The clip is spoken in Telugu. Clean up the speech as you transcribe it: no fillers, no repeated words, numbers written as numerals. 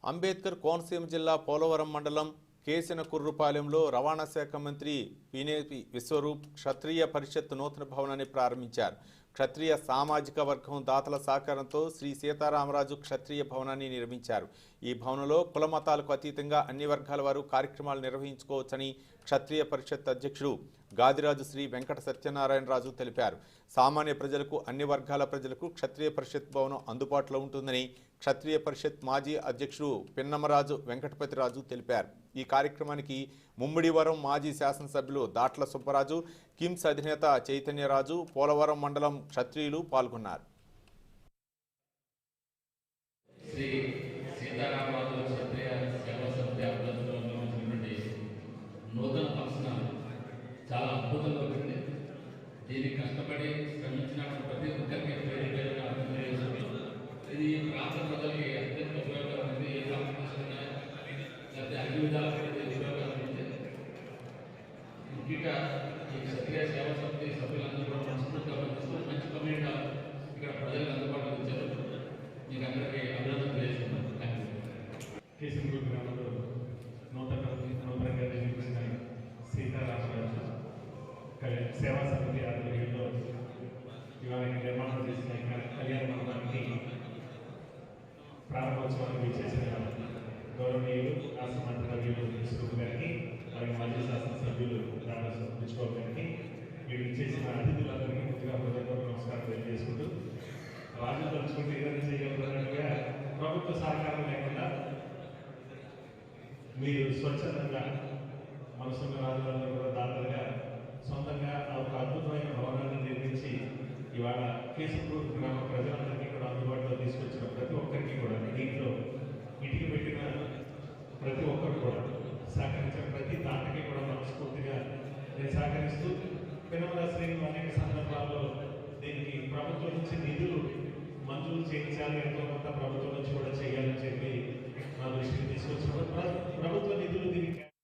అంబేద్కర్ కోనసీమ జిల్లా పోలవరం మండలం కేసినకుర్రుపాలెంలో రవాణా శాఖ మంత్రి పినేపి విశ్వరూప్ క్షత్రియ పరిషత్ నూతన భవనాన్ని ప్రారంభించారు. క్షత్రియ సామాజిక వర్గం దాతల సహకారంతో శ్రీ సీతారామరాజు క్షత్రియ భవనాన్ని నిర్మించారు. ఈ భవనంలో కుల మతాలకు అతీతంగా అన్ని వర్గాల వారు కార్యక్రమాలు నిర్వహించుకోవచ్చని క్షత్రియ పరిషత్ అధ్యక్షుడు గాదిరాజు శ్రీ వెంకట సత్యనారాయణరాజు తెలిపారు. సామాన్య ప్రజలకు అన్ని వర్గాల ప్రజలకు క్షత్రియ పరిషత్ భవనం అందుబాటులో ఉంటుందని క్షత్రియ పరిషత్ మాజీ అధ్యక్షుడు పిన్నమరాజు వెంకటపతిరాజు తెలిపారు. ఈ కార్యక్రమానికి ముమ్మిడివరం మాజీ శాసనసభ్యులు దాట్ల సుబ్బరాజు, కిమ్స్ అధినేత చైతన్యరాజు, పోలవరం మండలం క్షత్రియులు పాల్గొన్నారు. శ్రీ సీతారామరాజు క్షత్రియ సేవా సమితి ఆధ్వర్యంలో నిర్వహించినటువంటి నూతన ఫంక్షన్ చాలా అద్భుతంగా ఉంటుంది. దీనికి కష్టపడి శ్రమించిన ప్రతి ఒక్కరికి పేరుగా అర్థం చేస్తుంది. ఇది ప్రాంత ప్రజలకి అత్యంత ఉపయోగకరమైనది. ఏ కాంపిటీషన్ లేకపోతే అన్ని విధాలుగా ఉపయోగకరమైనది. ముఖ్యంగా ఈ క్షత్రియ సేవా సమితి సభ్యులందరూ కూడా మనస్ఫూర్తిగా పనిచేస్తూ మంచి కమ్యూనిటీ ఇక్కడ ప్రజలకు అందుబాటులో ఇచ్చారు. మీకు అందరికీ అభినందనలు తెలియజేస్తున్నాను. Thank you. కేసినకుర్రు గ్రామంలో నూతనంగా నిర్మించిన సీతారామరాజు సేవా సమితి ఆధ్వర్యంలో ఇవాళ నిర్మాణం చేసిన కళ్యాణ మండపానికి ప్రారంభోత్సవానికి చేసిన గౌరవనీయులు రాష్ట్ర మంత్రివర్యులు విశ్వరూప్ గారికి, అలాగే మాజీ శాసనసభ్యులు రామకృష్ణ గారికి, వీళ్ళు చేసిన అతిథులందరికీ ముందుగా హృదయపూర్వక నమస్కారం తెలియజేసుకుంటూ, రాజు తలుచుకుంటూ ఏదైనా చేయగలుగుతున్నట్టుగా ప్రభుత్వ సహకారం లేకుండా మీరు స్వచ్ఛందంగా మనసున్న రాజులందరూ కూడా దాతలుగా సొంతంగా ఒక అద్భుతమైన భవనాన్ని నిర్మించి ఇవాళ కేసినకుర్రు గ్రామ ప్రజలందరికీ కూడా అందుబాటులో తీసుకొచ్చిన ప్రతి ఒక్కరికి కూడా దీంట్లో ఇంటికి పెట్టిన ప్రతి ఒక్కరు కూడా సహకరించిన ప్రతి దాతకి కూడా మనస్ఫూర్తిగా నేను సహకరిస్తూ పిన్నమల శ్రేణులు అనేక సందర్భాల్లో దీనికి ప్రభుత్వం నుంచి నిధులు మంజూరు చేయించాలి, ఎంతో కొంత ప్రభుత్వం నుంచి కూడా చేయాలని చెప్పి నా దృష్టికి తీసుకొచ్చినప్పుడు ప్రభుత్వ నిధులు దీనికి